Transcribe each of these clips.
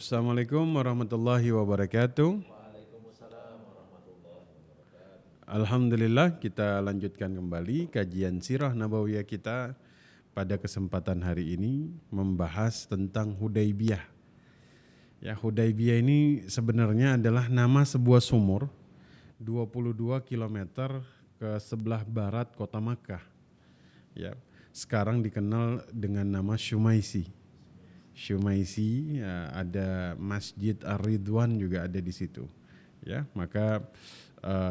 Assalamualaikum warahmatullahi wabarakatuh. Waalaikumsalam warahmatullahi wabarakatuh. Alhamdulillah kita lanjutkan kembali kajian Sirah Nabawiyah kita pada kesempatan hari ini membahas tentang Hudaybiyah. Ya, Hudaybiyah ini sebenarnya adalah nama sebuah sumur 22 kilometer ke sebelah barat kota Makkah. Ya, sekarang dikenal dengan nama Syumaisi. Syumaisi, ya, ada Masjid Ar-Ridwan juga ada di situ. Ya, maka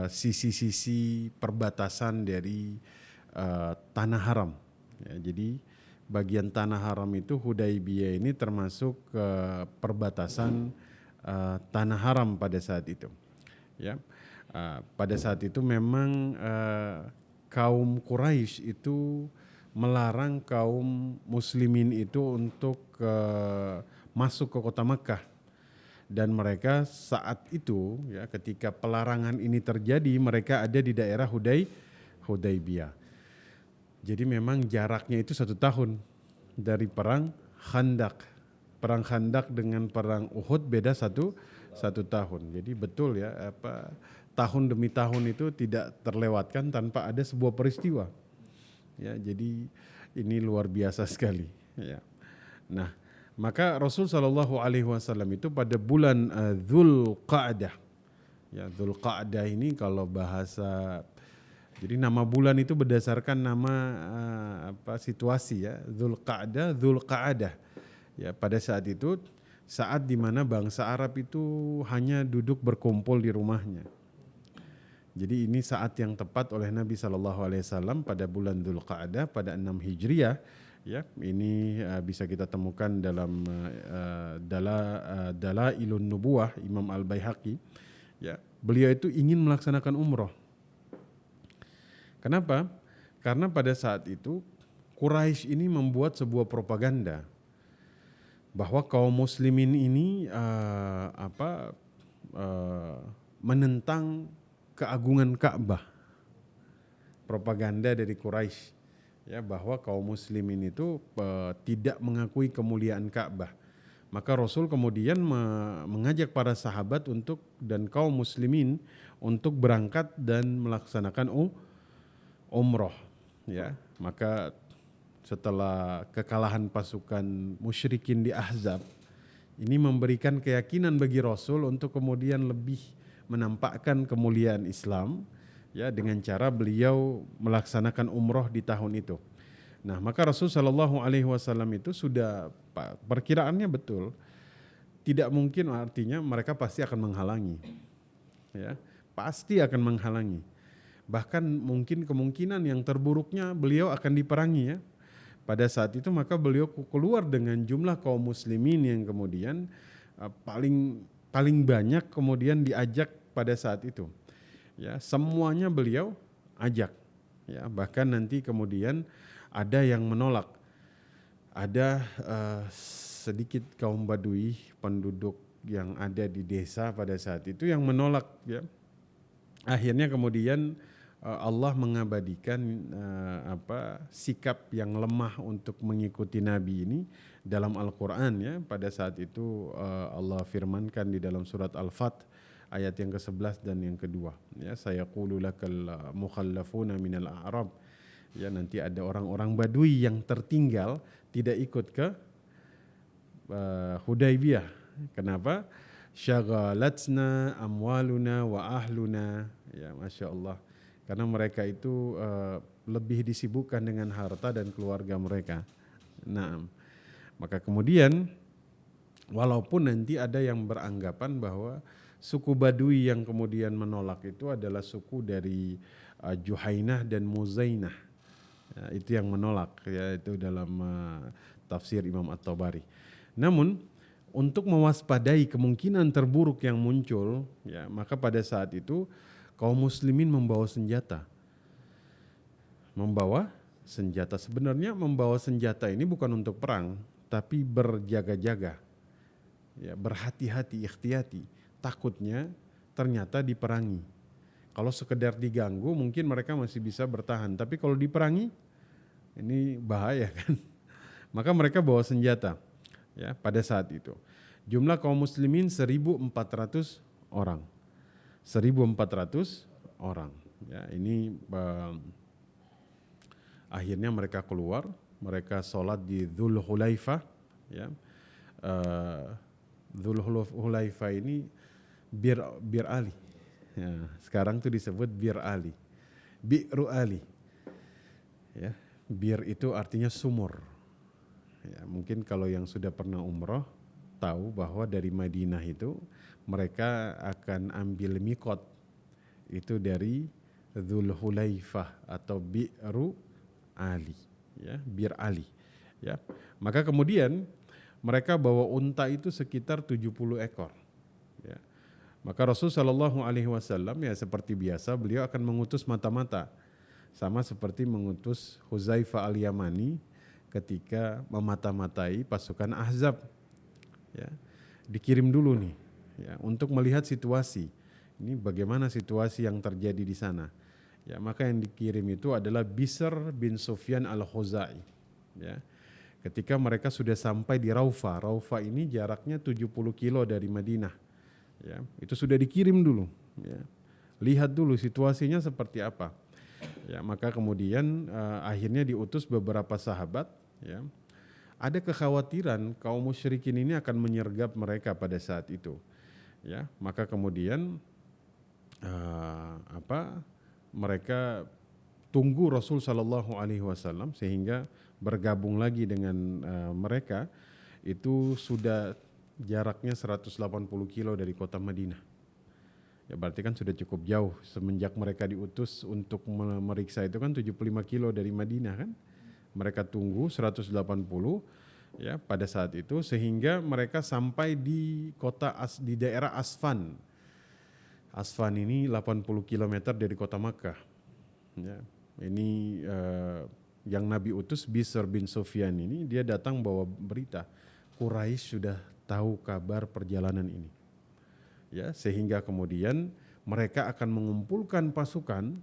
sisi-sisi perbatasan dari tanah haram. Ya, jadi bagian tanah haram itu Hudaybiyah ini termasuk perbatasan tanah haram pada saat itu. Ya, pada saat itu memang kaum Quraisy itu melarang kaum muslimin itu untuk masuk ke kota Makkah, dan mereka saat itu ya ketika pelarangan ini terjadi mereka ada di daerah Hudaybiyah. Jadi memang jaraknya itu 1 tahun dari perang Khandaq. Perang Khandaq dengan perang Uhud beda satu tahun. Jadi betul ya tahun demi tahun itu tidak terlewatkan tanpa ada sebuah peristiwa. Ya, jadi ini luar biasa sekali. Ya. Nah, maka Rasul Shallallahu Alaihi Wasallam itu pada bulan Dzulqa'dah. Ya, Dzulqa'dah ini kalau bahasa, jadi nama bulan itu berdasarkan nama situasi ya. Dzulqa'dah, Dzulqa'dah. Ya, pada saat itu saat dimana bangsa Arab itu hanya duduk berkumpul di rumahnya. Jadi ini saat yang tepat oleh Nabi SAW pada bulan Dzulqa'dah pada 6 Hijriah. Ya, ini bisa kita temukan dalam Dalailun Nubuwah Imam Al-Baihaqi. Ya, beliau itu ingin melaksanakan umroh. Kenapa? Karena pada saat itu Quraisy ini membuat sebuah propaganda bahwa kaum muslimin ini menentang keagungan Ka'bah. Propaganda dari Quraisy ya bahwa kaum muslimin itu tidak mengakui kemuliaan Ka'bah. Maka Rasul kemudian mengajak para sahabat dan kaum muslimin untuk berangkat dan melaksanakan umroh ya. Maka setelah kekalahan pasukan musyrikin di Ahzab, ini memberikan keyakinan bagi Rasul untuk kemudian lebih menampakkan kemuliaan Islam ya dengan cara beliau melaksanakan umroh di tahun itu. Nah, maka Rasul Shallallahu Alaihi Wasallam itu sudah perkiraannya betul, tidak mungkin, artinya mereka pasti akan menghalangi, ya pasti akan menghalangi. Bahkan mungkin kemungkinan yang terburuknya beliau akan diperangi ya. Pada saat itu maka beliau keluar dengan jumlah kaum muslimin yang kemudian paling banyak kemudian diajak pada saat itu. Ya, semuanya beliau ajak. Ya, bahkan nanti kemudian ada yang menolak. Ada sedikit kaum Badui penduduk yang ada di desa pada saat itu yang menolak ya. Akhirnya kemudian Allah mengabadikan sikap yang lemah untuk mengikuti Nabi ini dalam Al-Quran ya. Pada saat itu Allah firmankan di dalam surat Al-Fath ayat yang ke-11 dan yang kedua ya, sayaqulu lakal mukhallafuna minal a'rab ya, nanti ada orang-orang Badui yang tertinggal tidak ikut ke Hudaybiyah. Kenapa? Syaghalatna amwaluna wa ahluna ya, Masya Allah, karena mereka itu lebih disibukkan dengan harta dan keluarga mereka. Nah, maka kemudian walaupun nanti ada yang beranggapan bahwa suku Badui yang kemudian menolak itu adalah suku dari Juhainah dan Muzainah. Ya, itu yang menolak ya, itu dalam tafsir Imam At-Tabari. Namun untuk mewaspadai kemungkinan terburuk yang muncul ya, maka pada saat itu kaum muslimin membawa senjata. Membawa senjata, sebenarnya membawa senjata ini bukan untuk perang, tapi berjaga-jaga. Ya, berhati-hati, ikhtiyati. Takutnya ternyata diperangi. Kalau sekedar diganggu mungkin mereka masih bisa bertahan, tapi kalau diperangi ini bahaya kan. Maka mereka bawa senjata ya pada saat itu. Jumlah kaum muslimin 1.400 orang. 1.400 orang. Ya, ini akhirnya mereka keluar, mereka sholat di Dzul Hulaifah. Ya. Dzul Hulaifah ini Bir Ali. Ya, sekarang tuh disebut Bir Ali. Bi'ru Ali. Ya, bir itu artinya sumur. Ya, mungkin kalau yang sudah pernah umroh tahu bahwa dari Madinah itu mereka akan ambil mikot itu dari Dzul Hulaifah atau Bi'ru Ali, ya, Bir Ali. Ya. Maka kemudian mereka bawa unta itu sekitar 70 ekor. Ya. Maka Rasul Shallallahu Alaihi Wasallam ya seperti biasa beliau akan mengutus mata-mata, sama seperti mengutus Huzaifah al-Yamani ketika memata-matai pasukan Ahzab. Ya, dikirim dulu nih, ya, untuk melihat situasi. Ini bagaimana situasi yang terjadi di sana. Ya, maka yang dikirim itu adalah Bishr bin Sufyan al-Khuzai. Ya. Ketika mereka sudah sampai di Raufa, Raufa ini jaraknya 70 kilo dari Madinah. Ya, itu sudah dikirim dulu. Ya. Lihat dulu situasinya seperti apa. Ya, maka kemudian akhirnya diutus beberapa sahabat. Ya. Ada kekhawatiran kaum musyrikin ini akan menyergap mereka pada saat itu. Ya, maka kemudian mereka tunggu Rasul Shallallahu Alaihi Wasallam sehingga bergabung lagi dengan mereka. Itu sudah jaraknya 180 kilo dari kota Madinah. Ya, berarti kan sudah cukup jauh semenjak mereka diutus untuk meriksa itu kan 75 kilo dari Madinah kan. Mereka tunggu 180 ya pada saat itu sehingga mereka sampai di di daerah Asfan. Asfan ini 80 km dari kota Makkah. Ya, ini yang Nabi utus Bishr bin Sufyan ini dia datang bawa berita Quraisy sudah tahu kabar perjalanan ini. Ya, sehingga kemudian mereka akan mengumpulkan pasukan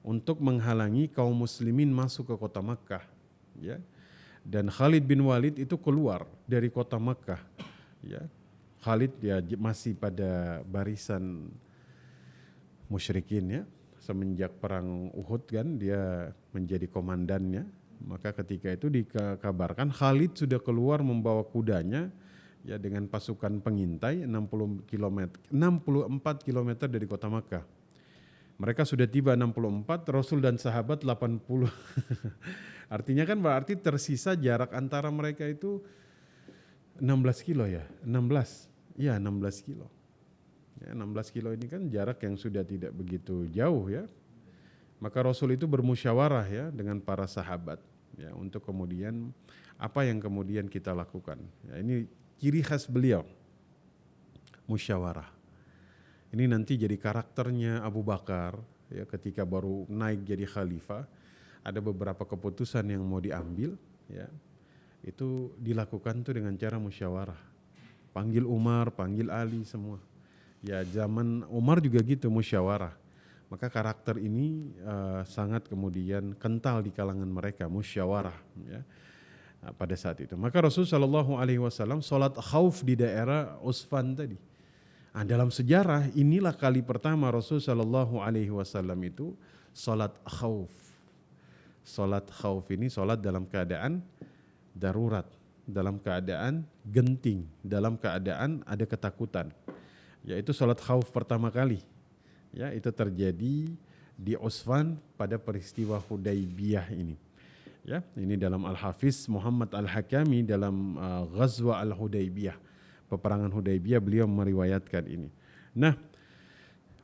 untuk menghalangi kaum muslimin masuk ke kota Makkah. Ya. Dan Khalid bin Walid itu keluar dari kota Makkah. Ya. Khalid ya masih pada barisan musyrikin ya. Semenjak perang Uhud kan dia menjadi komandannya. Maka ketika itu dikabarkan Khalid sudah keluar membawa kudanya ya dengan pasukan pengintai 64 km dari kota Makkah. Mereka sudah tiba 64, Rasul dan sahabat 80. Artinya kan berarti tersisa jarak antara mereka itu 16 kilo ya, 16. Ya 16 kilo. Ya, 16 kilo ini kan jarak yang sudah tidak begitu jauh ya. Maka Rasul itu bermusyawarah ya dengan para sahabat ya untuk kemudian apa yang kemudian kita lakukan. Ya, ini ciri khas beliau, musyawarah. Ini nanti jadi karakternya Abu Bakar ya ketika baru naik jadi khalifah. Ada beberapa keputusan yang mau diambil ya. Itu dilakukan tuh dengan cara musyawarah. Panggil Umar, panggil Ali semua. Ya zaman Umar juga gitu musyawarah. Maka karakter ini sangat kemudian kental di kalangan mereka, musyawarah ya. Pada saat itu. Maka Rasul Shallallahu Alaihi Wasallam sholat khauf di daerah Usfan tadi. Nah, dalam sejarah inilah kali pertama Rasul Shallallahu Alaihi Wasallam itu sholat khauf. Sholat khauf ini sholat dalam keadaan darurat, dalam keadaan genting, dalam keadaan ada ketakutan. Yaitu sholat khauf pertama kali. Ya, itu terjadi di Usfan pada peristiwa Hudaybiyah ini. Ya, ini dalam Al-Hafiz Muhammad Al-Hakami dalam Ghazwa Al-Hudaybiyah, peperangan Hudaybiyah beliau meriwayatkan ini. Nah,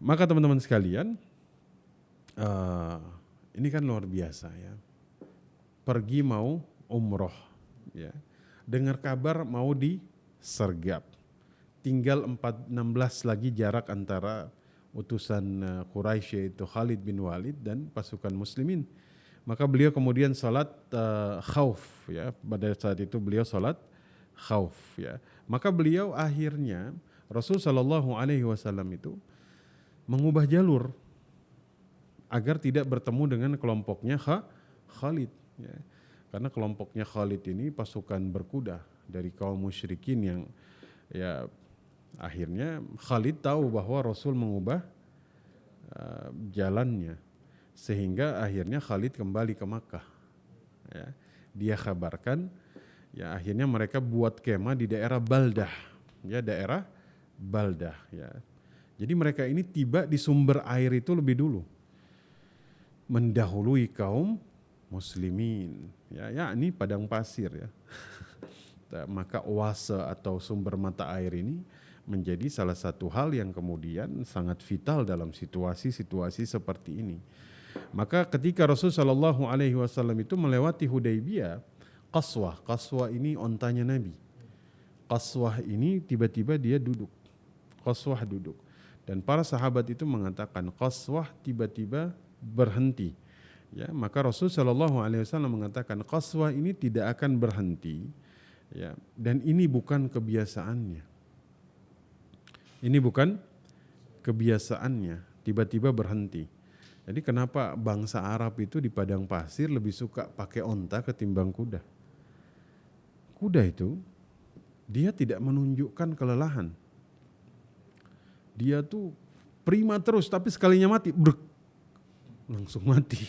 maka teman-teman sekalian, ini kan luar biasa ya. Pergi mau umroh, ya, dengar kabar mau disergap. Tinggal 16 lagi jarak antara utusan Quraisy yaitu Khalid bin Walid dan pasukan muslimin. Maka beliau kemudian salat khauf ya, pada saat itu beliau salat khauf ya. Maka beliau akhirnya Rasul Shallallahu Alaihi Wasallam itu mengubah jalur agar tidak bertemu dengan kelompoknya Khalid ya. Karena kelompoknya Khalid ini pasukan berkuda dari kaum musyrikin yang Ya akhirnya Khalid tahu bahwa Rasul mengubah jalannya, sehingga akhirnya Khalid kembali ke Makkah. Ya, dia kabarkan, ya akhirnya mereka buat kemah di daerah Baldah, ya daerah Baldah. Ya, jadi mereka ini tiba di sumber air itu lebih dulu, mendahului kaum muslimin. Ya, yakni padang pasir ya. Maka oase atau sumber mata air ini menjadi salah satu hal yang kemudian sangat vital dalam situasi-situasi seperti ini. Maka ketika Rasulullah SAW itu melewati Hudaybiyah, Qaswah ini ontanya Nabi. Qaswah ini tiba-tiba dia duduk. Qaswah duduk. Dan para sahabat itu mengatakan Qaswah tiba-tiba berhenti. Ya, maka Rasulullah SAW mengatakan Qaswah ini tidak akan berhenti. Ya, dan ini bukan kebiasaannya. Ini bukan kebiasaannya, tiba-tiba berhenti. Jadi kenapa bangsa Arab itu di padang pasir lebih suka pakai onta ketimbang kuda? Kuda itu dia tidak menunjukkan kelelahan. Dia tuh prima terus, tapi sekalinya mati, brek, langsung mati.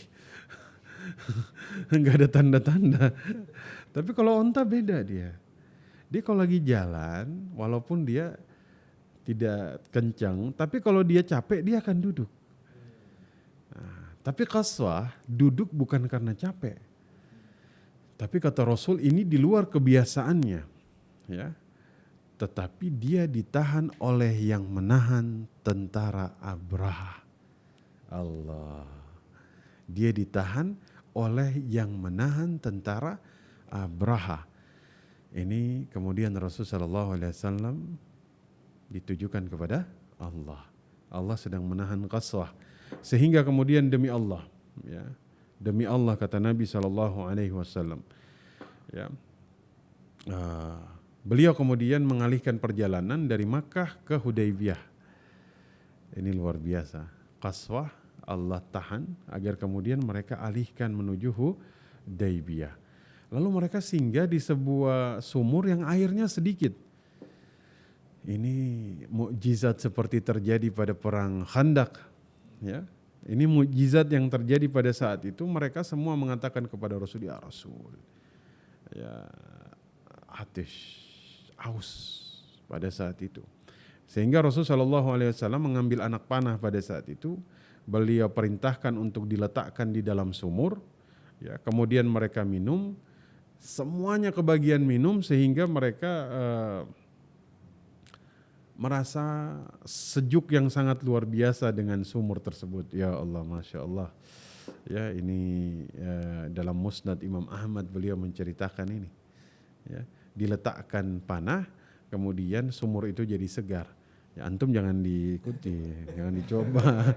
Enggak ada tanda-tanda. Tapi kalau onta beda dia. Dia kalau lagi jalan, walaupun dia tidak kencang, tapi kalau dia capek dia akan duduk. Nah, tapi Qaswah duduk bukan karena capek. Tapi kata Rasul ini di luar kebiasaannya. Ya. Tetapi dia ditahan oleh yang menahan tentara Abraha. Allah. Dia ditahan oleh yang menahan tentara Abraha. Ini kemudian Rasulullah SAW ditujukan kepada Allah. Allah sedang menahan Qaswah. Sehingga kemudian demi Allah, ya, demi Allah kata Nabi SAW, ya, beliau kemudian mengalihkan perjalanan dari Makkah ke Hudaybiyah. Ini luar biasa. Qaswah Allah tahan agar kemudian mereka alihkan menuju Hudaybiyah. Lalu mereka singgah di sebuah sumur yang airnya sedikit. Ini mukjizat seperti terjadi pada perang Khandaq. Ya, ini mukjizat yang terjadi pada saat itu. Mereka semua mengatakan kepada Rasul, ya Rasul, ya atish, aus pada saat itu. Sehingga Rasulullah SAW mengambil anak panah pada saat itu. Beliau perintahkan untuk diletakkan di dalam sumur. Ya, kemudian mereka minum. Semuanya kebagian minum sehingga mereka merasa sejuk yang sangat luar biasa dengan sumur tersebut. Ya Allah, Masya Allah. Ya, ini dalam Musnad Imam Ahmad beliau menceritakan ini. Ya, diletakkan panah, kemudian sumur itu jadi segar. Ya, antum jangan diikuti, jangan dicoba.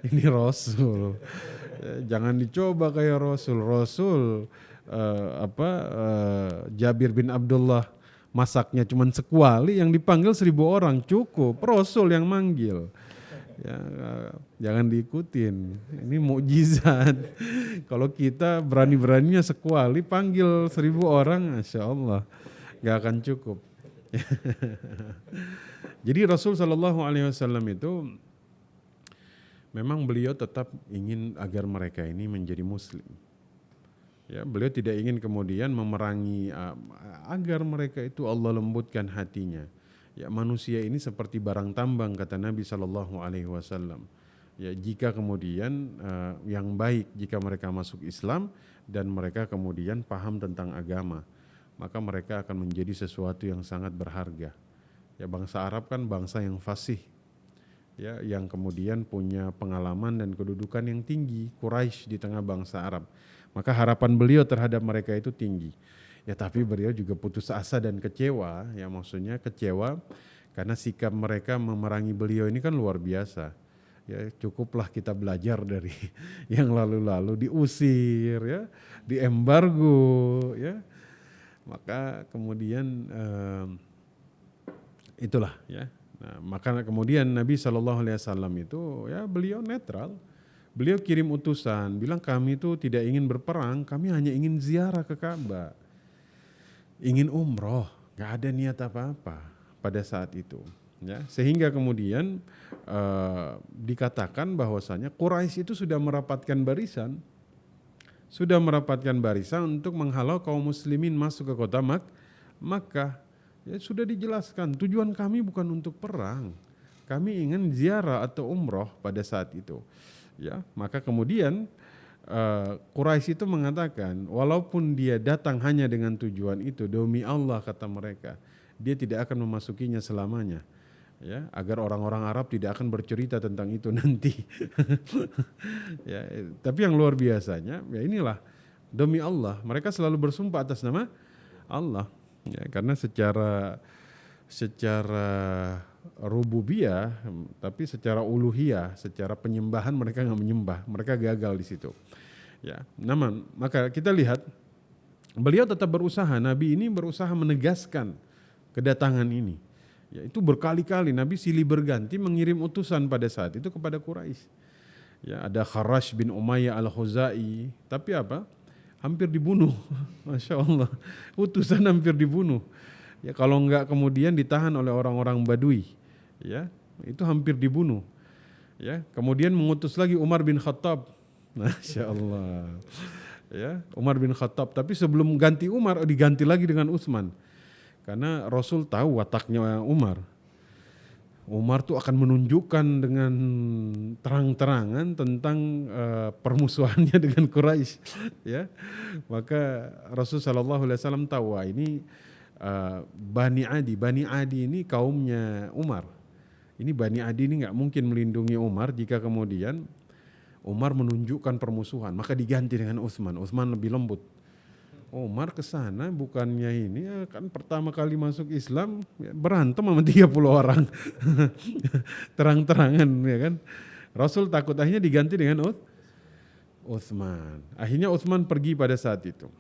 Ini Rasul. Ya, jangan dicoba kayak Rasul. Jabir bin Abdullah masaknya cuma sekuali, yang dipanggil 1000 orang cukup. Rasul yang manggil. Ya, jangan diikutin. Ini mukjizat. Kalau kita berani-beraninya sekuali panggil 1000 orang, Masya Allah, gak akan cukup. Jadi Rasul SAW itu memang beliau tetap ingin agar mereka ini menjadi Muslim. Ya, beliau tidak ingin kemudian memerangi agar mereka itu Allah lembutkan hatinya. Ya, manusia ini seperti barang tambang kata Nabi SAW. Ya, jika kemudian yang baik jika mereka masuk Islam dan mereka kemudian paham tentang agama, maka mereka akan menjadi sesuatu yang sangat berharga. Ya, bangsa Arab kan bangsa yang fasih. Ya, yang kemudian punya pengalaman dan kedudukan yang tinggi, Quraisy di tengah bangsa Arab. Maka harapan beliau terhadap mereka itu tinggi. Ya, tapi beliau juga putus asa dan kecewa, ya maksudnya kecewa karena sikap mereka memerangi beliau ini kan luar biasa. Ya, cukuplah kita belajar dari yang lalu-lalu, diusir, ya, diembargo, ya. Maka kemudian itulah, ya. Nah, maka kemudian Nabi SAW itu ya beliau netral. Beliau kirim utusan, bilang kami itu tidak ingin berperang, kami hanya ingin ziarah ke Ka'bah. Ingin umroh, gak ada niat apa-apa. pada saat itu. Ya, sehingga kemudian dikatakan bahwasanya Quraisy itu sudah merapatkan barisan untuk menghalau kaum muslimin masuk ke kota Makkah. Ya, sudah dijelaskan tujuan kami bukan untuk perang, kami ingin ziarah atau umroh pada saat itu. Ya, maka kemudian Quraisy itu mengatakan walaupun dia datang hanya dengan tujuan itu, demi Allah kata mereka, dia tidak akan memasukinya selamanya. Ya, agar orang-orang Arab tidak akan bercerita tentang itu nanti. Ya, tapi yang luar biasanya, ya inilah demi Allah, mereka selalu bersumpah atas nama Allah. Ya, karena secara rububiyah, tapi secara uluhiyah, secara penyembahan mereka nggak menyembah, mereka gagal di situ. Ya, namun maka kita lihat beliau tetap berusaha, Nabi ini berusaha menegaskan kedatangan ini. Ya, itu berkali-kali Nabi silih berganti mengirim utusan pada saat itu kepada Quraisy. Ya, ada Kharash bin Umayyah al-Khuzai, tapi apa? Hampir dibunuh. Masya Allah, utusan hampir dibunuh. Ya, kalau enggak kemudian ditahan oleh orang-orang Badui, ya itu hampir dibunuh. Ya, kemudian mengutus lagi Umar bin Khattab. Masya Allah. Ya, Umar bin Khattab. Tapi sebelum ganti Umar, diganti lagi dengan Utsman. Karena Rasul tahu wataknya Umar. Umar tuh akan menunjukkan dengan terang-terangan tentang permusuhannya dengan Quraisy. Ya, maka Rasul Shallallahu Alaihi Wasallam tahu ini Bani Adi ini kaumnya Umar. Ini Bani Adi ini nggak mungkin melindungi Umar jika kemudian Umar menunjukkan permusuhan, maka diganti dengan Utsman. Utsman lebih lembut. Umar ke sana bukannya ini ya kan pertama kali masuk Islam ya, berantem sama 30 orang. Terang-terangan ya kan. Rasul takut, akhirnya diganti dengan Utsman. Akhirnya Utsman pergi pada saat itu.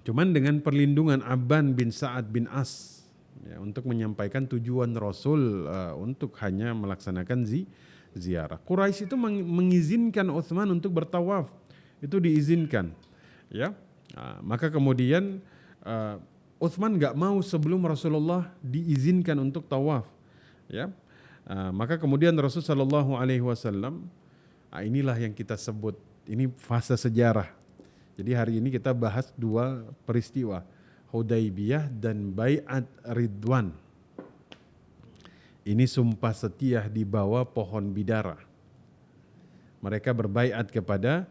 Cuman dengan perlindungan Abban bin Sa'ad bin As ya, untuk menyampaikan tujuan Rasul untuk hanya melaksanakan ziarah. Quraisy itu mengizinkan Utsman untuk bertawaf. Itu diizinkan. Ya. Nah, maka kemudian Utsman nggak mau sebelum Rasulullah diizinkan untuk tawaf, ya. Maka kemudian Rasul Shallallahu Alaihi Wasallam, inilah yang kita sebut ini fase sejarah. Jadi hari ini kita bahas dua peristiwa, Hudaybiyah dan Bai'at Ridwan. Ini sumpah setia di bawah pohon bidara. Mereka berbaiat kepada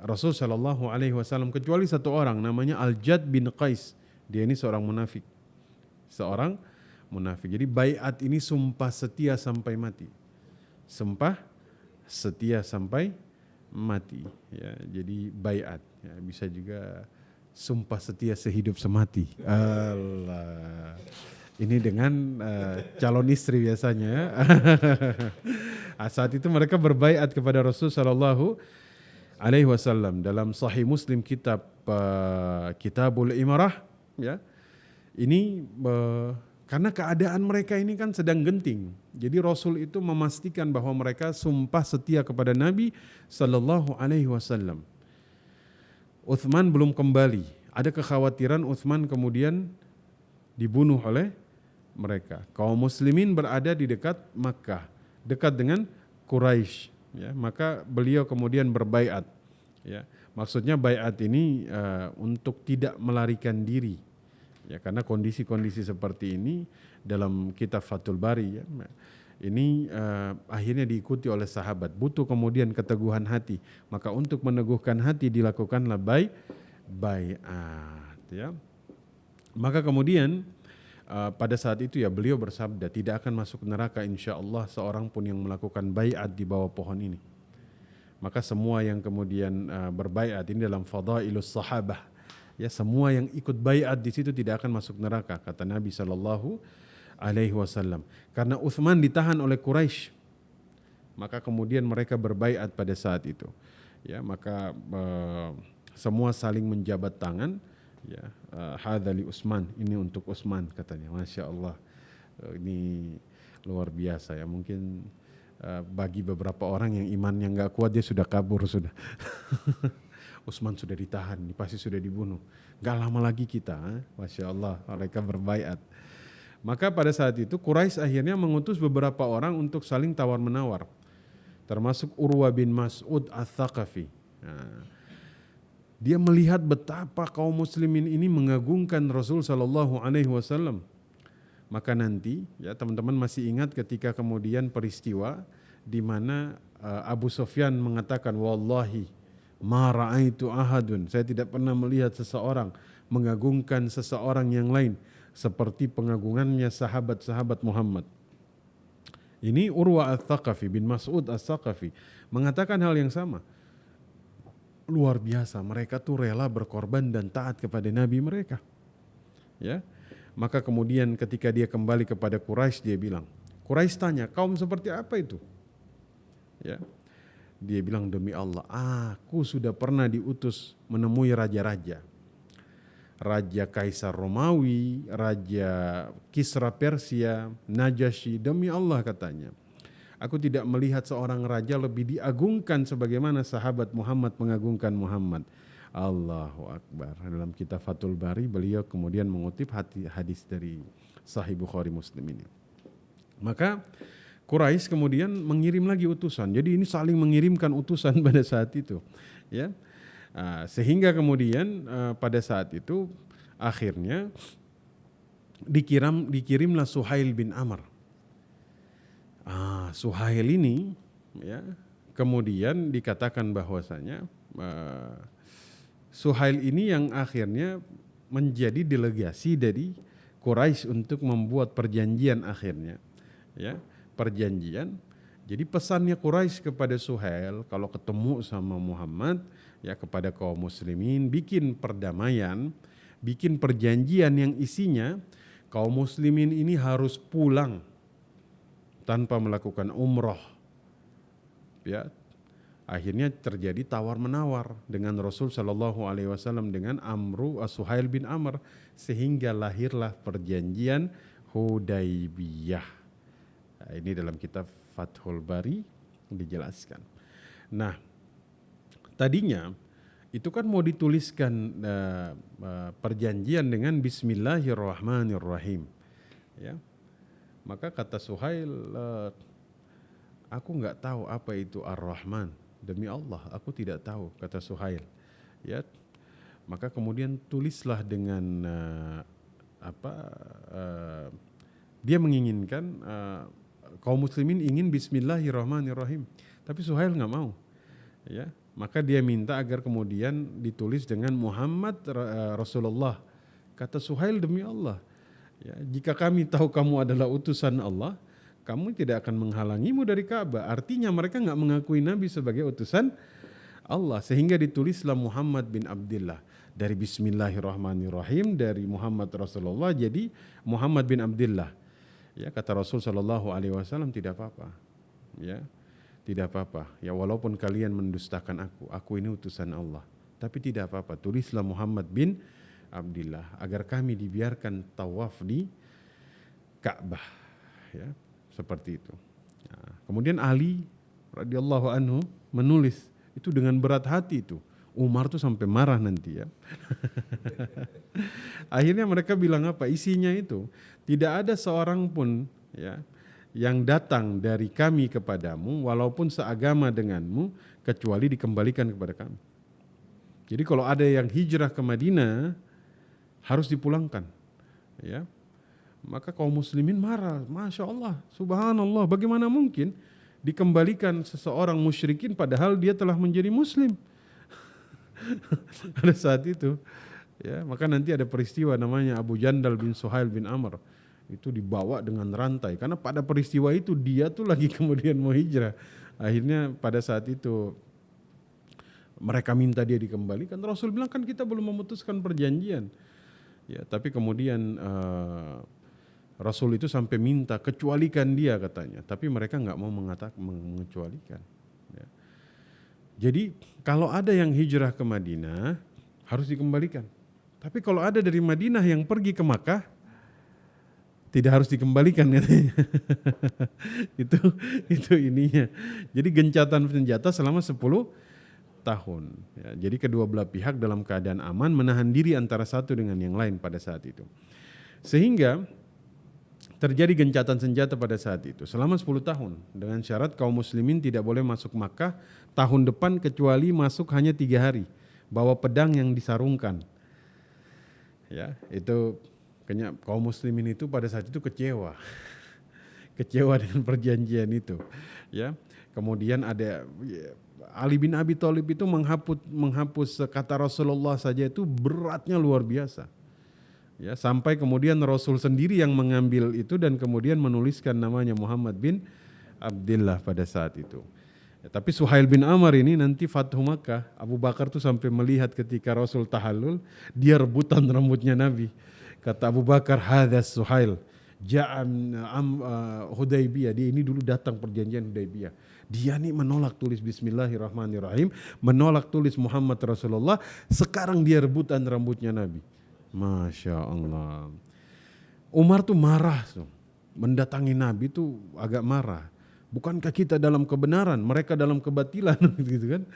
Rasul Shallallahu Alaihi Wasallam kecuali satu orang namanya Al-Jad bin Qais. Dia ini seorang munafik. Jadi baiat ini sumpah setia sampai mati. Sumpah setia sampai mati. Ya, jadi baiat. Ya, bisa juga sumpah setia sehidup semati. Allah. Ini dengan calon istri biasanya. Saat itu mereka berbaiat kepada Rasul Shallallahu Alaihi Wasallam dalam Sahih Muslim Kitabul Imarah. Ya, ini karena keadaan mereka ini kan sedang genting. Jadi Rasul itu memastikan bahwa mereka sumpah setia kepada Nabi Sallallahu Alaihi Wasallam. Utsman belum kembali. Ada kekhawatiran Utsman kemudian dibunuh oleh mereka. Kaum muslimin berada di dekat Makkah, dekat dengan Quraisy. Ya, maka beliau kemudian berbaiat. Ya, maksudnya baiat ini untuk tidak melarikan diri. Ya, karena kondisi-kondisi seperti ini dalam kitab Fathul Bari ya, ini akhirnya diikuti oleh sahabat. Butuh kemudian keteguhan hati. Maka untuk meneguhkan hati dilakukanlah baiat. Ya. Maka kemudian pada saat itu ya beliau bersabda tidak akan masuk neraka insyaallah seorang pun yang melakukan baiat di bawah pohon ini. Maka semua yang kemudian berbaiat ini dalam fadailus sahabah. Ya, semua yang ikut baiat di situ tidak akan masuk neraka kata Nabi Shallallahu Alaihi Wasallam. Karena Utsman ditahan oleh Quraisy, maka kemudian mereka berbaiat pada saat itu. Ya, maka semua saling menjabat tangan. Ya, hadza li Utsman, ini untuk Utsman katanya. Masya Allah, ini luar biasa ya. Mungkin bagi beberapa orang yang imannya nggak kuat dia sudah kabur sudah. Utsman sudah ditahan, pasti sudah dibunuh. Gak lama lagi kita, Masya Allah, mereka berbaiat. Maka pada saat itu Quraisy akhirnya mengutus beberapa orang untuk saling tawar-menawar, termasuk Urwa bin Mas'ud Ats-Tsaqafi. Nah, dia melihat betapa kaum muslimin ini mengagungkan Rasul sallallahu alaihi wasallam. Maka nanti ya teman-teman masih ingat ketika kemudian peristiwa di mana Abu Sufyan mengatakan wallahi ma ra'aitu ahadun, saya tidak pernah melihat seseorang mengagungkan seseorang yang lain seperti pengagungannya sahabat-sahabat Muhammad. Ini Urwa Ats-Tsaqafi bin Mas'ud Ats-Tsaqafi mengatakan hal yang sama. Luar biasa, mereka tuh rela berkorban dan taat kepada Nabi mereka. Ya. Maka kemudian ketika dia kembali kepada Quraisy dia bilang, Quraisy tanya, kaum seperti apa itu? Ya. Dia bilang, demi Allah, aku sudah pernah diutus menemui raja-raja. Raja Kaisar Romawi, Raja Kisra Persia, Najasyi, demi Allah katanya. Aku tidak melihat seorang raja lebih diagungkan sebagaimana sahabat Muhammad mengagungkan Muhammad. Allahu Akbar. Dalam kitab Fathul Bari beliau kemudian mengutip hadis dari Sahih Bukhari Muslim ini. Maka Quraisy kemudian mengirim lagi utusan. Jadi ini saling mengirimkan utusan pada saat itu. Ya. Sehingga kemudian pada saat itu akhirnya dikirimlah Suhail bin Amr. Suhail ini ya kemudian dikatakan bahwasanya Suhail ini yang akhirnya menjadi delegasi dari Quraisy untuk membuat perjanjian akhirnya. Ya, perjanjian. Jadi pesannya Quraisy kepada Suhail kalau ketemu sama Muhammad ya kepada kaum muslimin bikin perdamaian, bikin perjanjian yang isinya kaum muslimin ini harus pulang tanpa melakukan umroh. Ya. Akhirnya terjadi tawar-menawar dengan Rasul sallallahu alaihi wasallam dengan Suhail bin Amr sehingga lahirlah perjanjian Hudaybiyah. Nah, ini dalam kitab Fathul Bari dijelaskan. Nah, tadinya itu kan mau dituliskan perjanjian dengan Bismillahirrahmanirrahim. Ya. Maka kata Suhail, aku nggak tahu apa itu Ar-Rahman. Demi Allah, aku tidak tahu, kata Suhail. Ya, maka kemudian tulislah dengan dia menginginkan kaum muslimin ingin Bismillahirrahmanirrahim, tapi Suhail nggak mau. Ya, maka dia minta agar kemudian ditulis dengan Muhammad Rasulullah. Kata Suhail, demi Allah, ya, jika kami tahu kamu adalah utusan Allah, kamu tidak akan menghalangimu dari Ka'bah. Artinya mereka nggak mengakui Nabi sebagai utusan Allah. Sehingga ditulislah Muhammad bin Abdullah. Dari Bismillahirrahmanirrahim, dari Muhammad Rasulullah jadi Muhammad bin Abdullah. Ya, kata Rasul sallallahu alaihi wasallam, tidak apa-apa. Ya, tidak apa-apa. Ya, walaupun kalian mendustakan aku ini utusan Allah. Tapi tidak apa-apa, tulislah Muhammad bin Abdullah agar kami dibiarkan tawaf di Ka'bah. Ya. Seperti itu. Nah, kemudian Ali radhiyallahu anhu menulis itu dengan berat hati itu. Umar tuh sampai marah nanti ya. Akhirnya mereka bilang apa? Isinya itu tidak ada seorang pun ya yang datang dari kami kepadamu walaupun seagama denganmu kecuali dikembalikan kepada kami. Jadi kalau ada yang hijrah ke Madinah harus dipulangkan. Ya. Maka kaum muslimin marah, Masya Allah, subhanallah, bagaimana mungkin dikembalikan seseorang musyrikin padahal dia telah menjadi muslim. Pada saat itu, ya, maka nanti ada peristiwa namanya Abu Jandal bin Suhail bin Amr, itu dibawa dengan rantai, karena pada peristiwa itu dia tuh lagi kemudian mau hijrah. Akhirnya pada saat itu mereka minta dia dikembalikan, Rasul bilang kan kita belum memutuskan perjanjian. Ya, tapi kemudian Rasul itu sampai minta kecualikan dia katanya, tapi mereka nggak mau mengecualikan. Ya. Jadi kalau ada yang hijrah ke Madinah harus dikembalikan. Tapi kalau ada dari Madinah yang pergi ke Makkah tidak harus dikembalikan katanya. itu ininya. Jadi gencatan senjata selama 10 tahun. Ya, jadi kedua belah pihak dalam keadaan aman menahan diri antara satu dengan yang lain pada saat itu. Sehingga terjadi gencatan senjata pada saat itu selama 10 tahun dengan syarat kaum muslimin tidak boleh masuk Makkah tahun depan kecuali masuk hanya 3 hari, bawa pedang yang disarungkan. Ya, itu kaum muslimin itu pada saat itu kecewa. Kecewa dengan perjanjian itu. Ya. Kemudian ada Ali bin Abi Thalib itu menghapus kata Rasulullah saja itu beratnya luar biasa. Ya, sampai kemudian Rasul sendiri yang mengambil itu dan kemudian menuliskan namanya Muhammad bin Abdullah pada saat itu. Ya, tapi Suhail bin Amr ini nanti Fathu Makkah, Abu Bakar tuh sampai melihat ketika Rasul tahallul, dia rebutan rambutnya Nabi. Kata Abu Bakar, hadas Suhail, ja'am Hudaybiyah, dia ini dulu datang perjanjian Hudaybiyah. Dia nih menolak tulis Bismillahirrahmanirrahim, menolak tulis Muhammad Rasulullah, sekarang dia rebutan rambutnya Nabi. Masya Allah. Umar tuh marah, mendatangi Nabi tuh agak marah. Bukankah kita dalam kebenaran, mereka dalam kebatilan, gitu kan?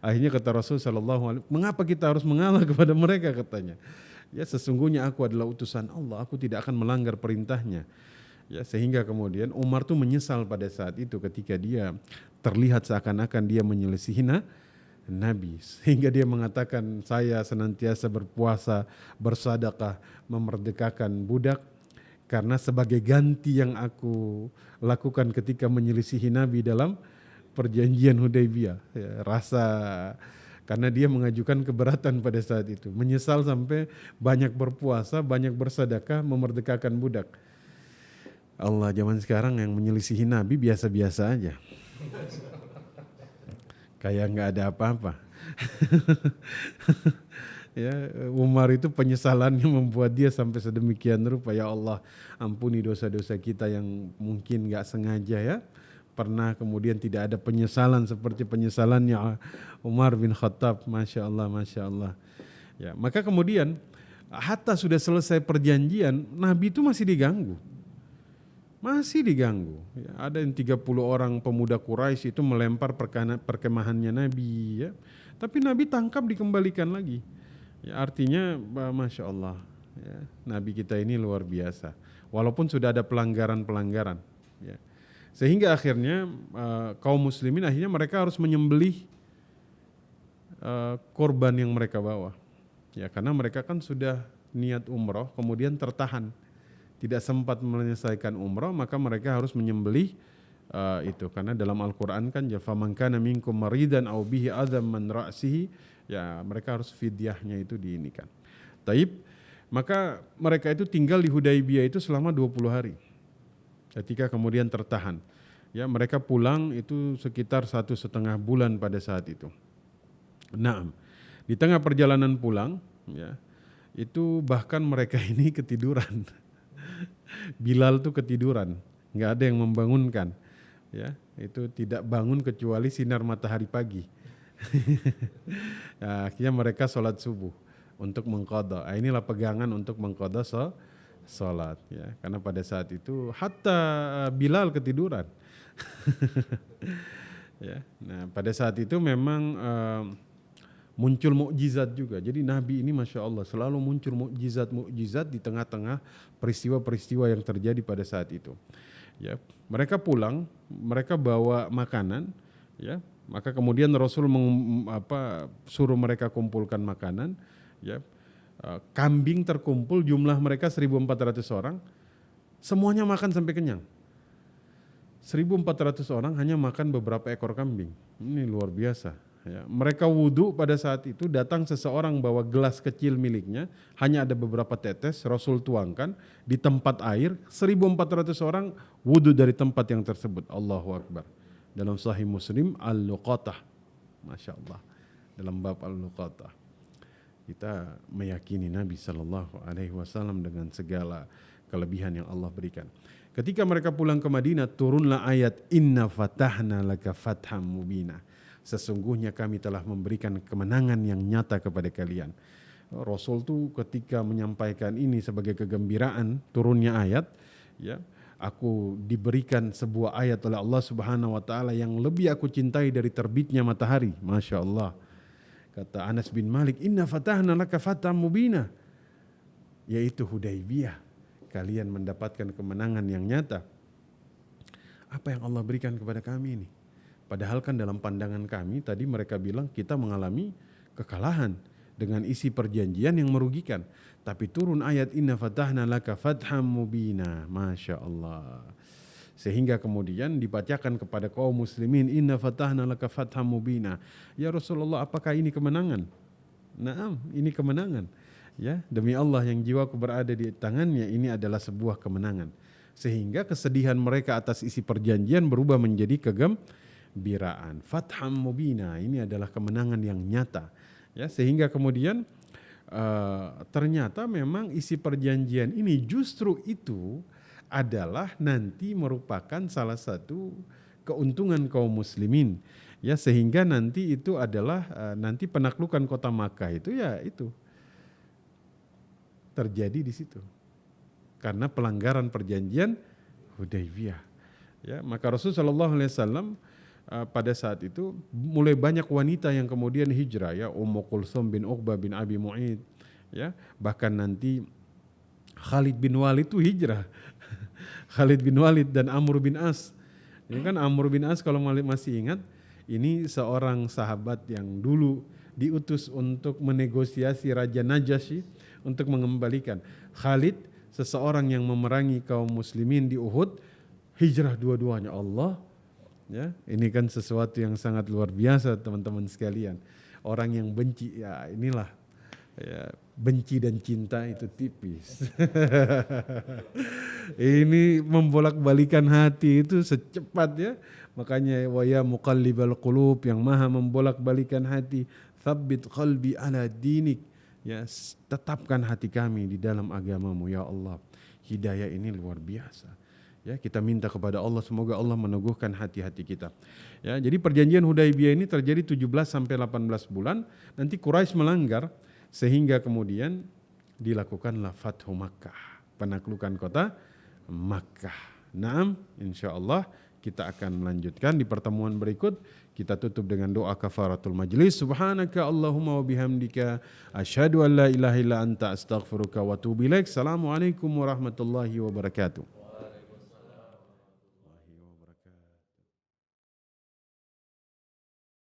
Akhirnya kata Rasul Sallallahu Alaihi Wasallam, mengapa kita harus mengalah kepada mereka, katanya? Ya, sesungguhnya aku adalah utusan Allah, aku tidak akan melanggar perintahnya. Ya, sehingga kemudian Umar tuh menyesal pada saat itu ketika dia terlihat seakan-akan dia menyelisihi Nabi, sehingga dia mengatakan saya senantiasa berpuasa, bersedekah, memerdekakan budak karena sebagai ganti yang aku lakukan ketika menyelisihi Nabi dalam perjanjian Hudaybiyah. Ya, rasa karena dia mengajukan keberatan pada saat itu, menyesal sampai banyak berpuasa, banyak bersedekah, memerdekakan budak. Allah, zaman sekarang yang menyelisihi Nabi biasa-biasa aja. Kayak nggak ada apa-apa. Ya, Umar itu penyesalannya membuat dia sampai sedemikian rupa. Ya Allah, ampuni dosa-dosa kita yang mungkin nggak sengaja ya. Pernah kemudian tidak ada penyesalan seperti penyesalannya Umar bin Khattab. Masya Allah, Masya Allah. Ya, maka kemudian hatta sudah selesai perjanjian, Nabi itu masih diganggu. Masih diganggu. Ya, ada yang 30 orang pemuda Quraisy itu melempar perkemahannya Nabi. Ya. Tapi Nabi tangkap dikembalikan lagi. Ya, artinya Masya Allah. Ya, Nabi kita ini luar biasa. Walaupun sudah ada pelanggaran-pelanggaran. Ya. Sehingga akhirnya kaum muslimin akhirnya mereka harus menyembelih korban yang mereka bawa. Ya, karena mereka kan sudah niat umroh kemudian tertahan. Tidak sempat menyelesaikan umrah, maka mereka harus menyembelih itu. Karena dalam Al-Quran kan, faman kana minkum maridan aw bihi adzam man ra'sihi, ya mereka harus fidyahnya itu diinikan. Taib, maka mereka itu tinggal di Hudaybiyah itu selama 20 hari. Ketika kemudian tertahan, ya mereka pulang itu sekitar 1,5 bulan pada saat itu. Nah, di tengah perjalanan pulang, ya itu bahkan mereka ini ketiduran. Bilal tuh ketiduran, nggak ada yang membangunkan, ya itu tidak bangun kecuali sinar matahari pagi. Nah, akhirnya mereka sholat subuh untuk mengqadha. Inilah pegangan untuk mengqadha sholat, ya karena pada saat itu hatta Bilal ketiduran. Ya, nah pada saat itu memang muncul mukjizat juga. Jadi Nabi ini Masya Allah selalu muncul mukjizat di tengah-tengah peristiwa-peristiwa yang terjadi pada saat itu. Ya, mereka pulang, mereka bawa makanan, ya. Maka kemudian Rasul suruh mereka kumpulkan makanan, ya. Kambing terkumpul, jumlah mereka 1.400 orang, semuanya makan sampai kenyang. 1.400 orang hanya makan beberapa ekor kambing. Ini luar biasa. Ya, mereka wudhu pada saat itu, datang seseorang bawa gelas kecil miliknya, hanya ada beberapa tetes, Rasul tuangkan di tempat air, 1.400 orang wudhu dari tempat yang tersebut. Allahu Akbar. Dalam Sahih Muslim Al-Luqatah, Masya Allah, dalam bab Al-Luqatah kita meyakini Nabi SAW dengan segala kelebihan yang Allah berikan. Ketika mereka pulang ke Madinah, turunlah ayat Inna fatahna laka fatham mubina. Sesungguhnya kami telah memberikan kemenangan yang nyata kepada kalian. Rasul tuh ketika menyampaikan ini sebagai kegembiraan turunnya ayat, ya, aku diberikan sebuah ayat oleh Allah Subhanahu wa taala yang lebih aku cintai dari terbitnya matahari. Masya Allah. Kata Anas bin Malik, Inna fatahna laka fatham mubina, yaitu Hudaybiyah. kalian mendapatkan kemenangan yang nyata. Apa yang Allah berikan kepada kami ini? Padahal kan dalam pandangan kami tadi mereka bilang kita mengalami kekalahan dengan isi perjanjian yang merugikan. Tapi turun ayat inna fatahna laka fatham mubina. Masya Allah. Sehingga kemudian dibacakan kepada kaum muslimin inna fatahna laka fatham mubina. Ya Rasulullah, apakah ini kemenangan? Naam, ini kemenangan. Ya, demi Allah yang jiwaku berada di tangannya, ini adalah sebuah kemenangan. Sehingga kesedihan mereka atas isi perjanjian berubah menjadi kegembiraan. Fatham mubina, ini adalah kemenangan yang nyata. Ya, sehingga kemudian ternyata memang isi perjanjian ini justru itu adalah nanti merupakan salah satu keuntungan kaum muslimin. Ya, sehingga nanti itu adalah nanti penaklukan kota Makkah itu ya itu terjadi di situ. Karena pelanggaran perjanjian Hudaybiyah. Ya, maka Rasulullah SAW pada saat itu mulai banyak wanita yang kemudian hijrah, ya, Ummu Kulsum bin Uqbah bin Abi Mu'id, ya, bahkan nanti Khalid bin Walid itu hijrah. Khalid bin Walid dan Amr bin As. Ini kan Amr bin As kalau masih ingat, ini seorang sahabat yang dulu diutus untuk menegosiasi Raja Najasyi untuk mengembalikan. Khalid, seseorang yang memerangi kaum muslimin di Uhud, hijrah dua-duanya. Allah, ya, ini kan sesuatu yang sangat luar biasa teman-teman sekalian. Orang yang benci, ya inilah, ya, benci dan cinta itu tipis. Ini membolak-balikan hati itu secepat, ya. Makanya wa ya muqallibal qulub, yang maha membolak-balikan hati, tsabbit qalbi ala dinik. Ya, tetapkan hati kami di dalam agamamu ya Allah. Hidayah ini luar biasa. Ya, kita minta kepada Allah semoga Allah meneguhkan hati-hati kita. Ya, jadi perjanjian Hudaybiyah ini terjadi 17 sampai 18 bulan. Nanti Quraisy melanggar sehingga kemudian dilakukanlah Fathu Makkah, penaklukan kota Makkah. Naam, insyaallah kita akan melanjutkan di pertemuan berikut. Kita tutup dengan doa kafaratul majlis. Subhanaka Allahumma wa bihamdika asyhadu an la ilaha illa anta astaghfiruka wa atubu ilaik. Assalamualaikum warahmatullahi wabarakatuh.